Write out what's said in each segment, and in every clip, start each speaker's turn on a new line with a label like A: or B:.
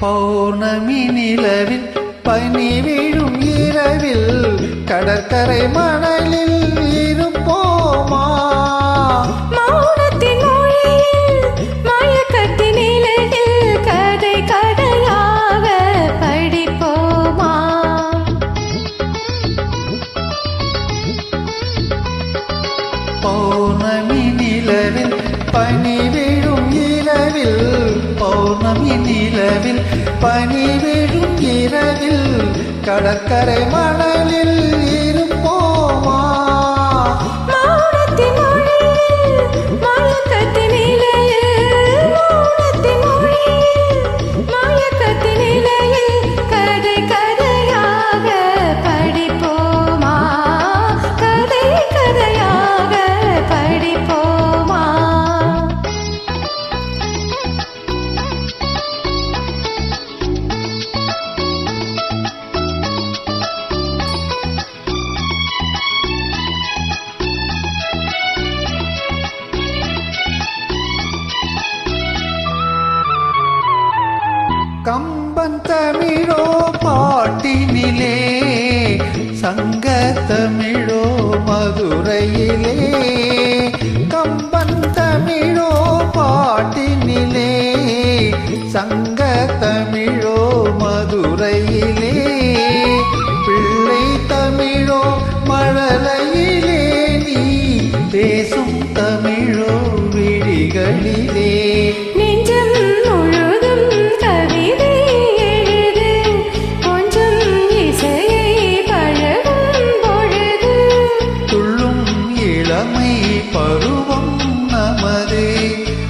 A: பௌர்ணமி நிலவில் பனி விழும் இரவில் கடற்கரை மணலில் இருப்போமா?
B: மௌனத்தின் மொழியில் மயக்கத்தின் நிலையில் கதை கதையாக படிப்போமா?
A: பௌர்ணமி நிலவில் பனி விழும் இரவில் பௌர்ணமி நிலவில் பனி விழும் இரவில் கடற்கரை மணலில் இருப்போமா?
B: மௌனத்தின் மொழியில் மயக்கத்தின் நிலையில் மௌனத்தின் மொழியில் மயக்கத்தின் நிலையில் கதை கதையாக படிப்போமா? கதை கதையாக படிப்போமா?
A: கம்பன் தமிழோ பாட்டினிலே சங்க தமிழோ மதுரையிலே கம்பன் தமிழோ பாட்டினிலே சங்க தமிழோ மதுரையிலே பிள்ளை தமிழோ மழலையிலே நீ பேசும் தமிழோ விழிகளிலே
B: நெஞ்சம் முழுதும் கவிதை எழுது கொஞ்சம் இசையை பழகும் பொழுது
A: துள்ளும் இளமை பருவம் நமது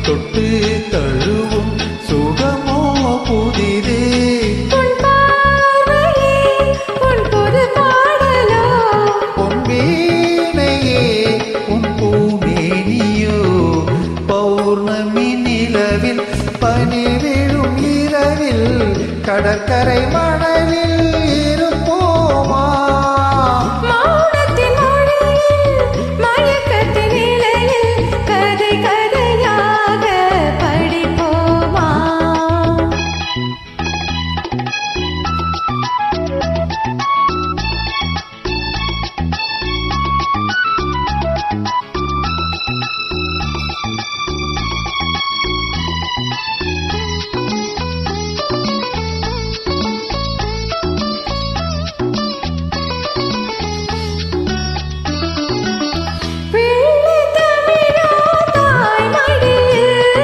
A: தொட்டு தழுவும் சுகமோ புதிதே
B: உன் பார்வையே உன் புது பாடலோ
A: உன் வீணையே உன் பூமேனியோ பௌர்ணமி நிலவில் பனி விழும் இரவில் கடற்கரை மணலில் இருப்போமா?
B: மௌனத்தின் மொழியில் மயக்கத்தின் நிலையில் கதை கதையாக படிப்போமா? பிள்ளை தமிழோ தாய் மடியில்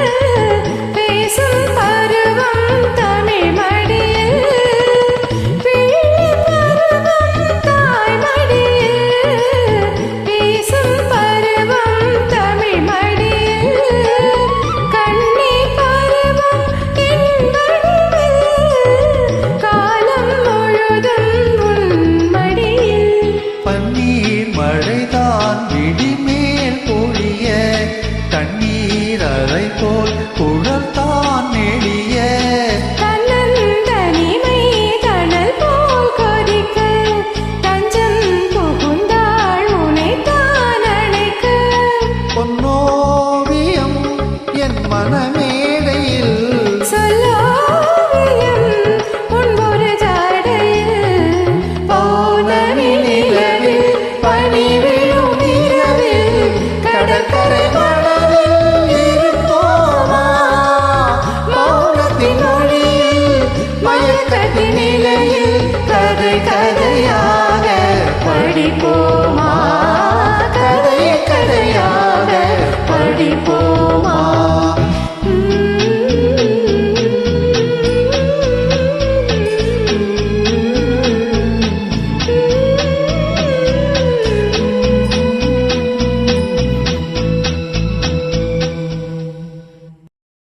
B: பேசும் பருவம் தமிழ் மடியில் பிள்ளை பருவம் தாய் மடியில் பேசும் பருவம் தமிழ் மடியில் கண்ணி பருவம் என் வடிவில் காலம் முழுதும் உன் மடியில்
A: பன்னீர் மழைதான் விடிமேல் பொழிய தண்ணீர் அலை போல் குழல்தான் நெளிய
B: தன்னந்தனிமை தணல் போல் கொதிக்க தஞ்சம் புகுந்தாள் உனைத்தான் அணைக்க
A: பொன்னோவியம் என் மனமே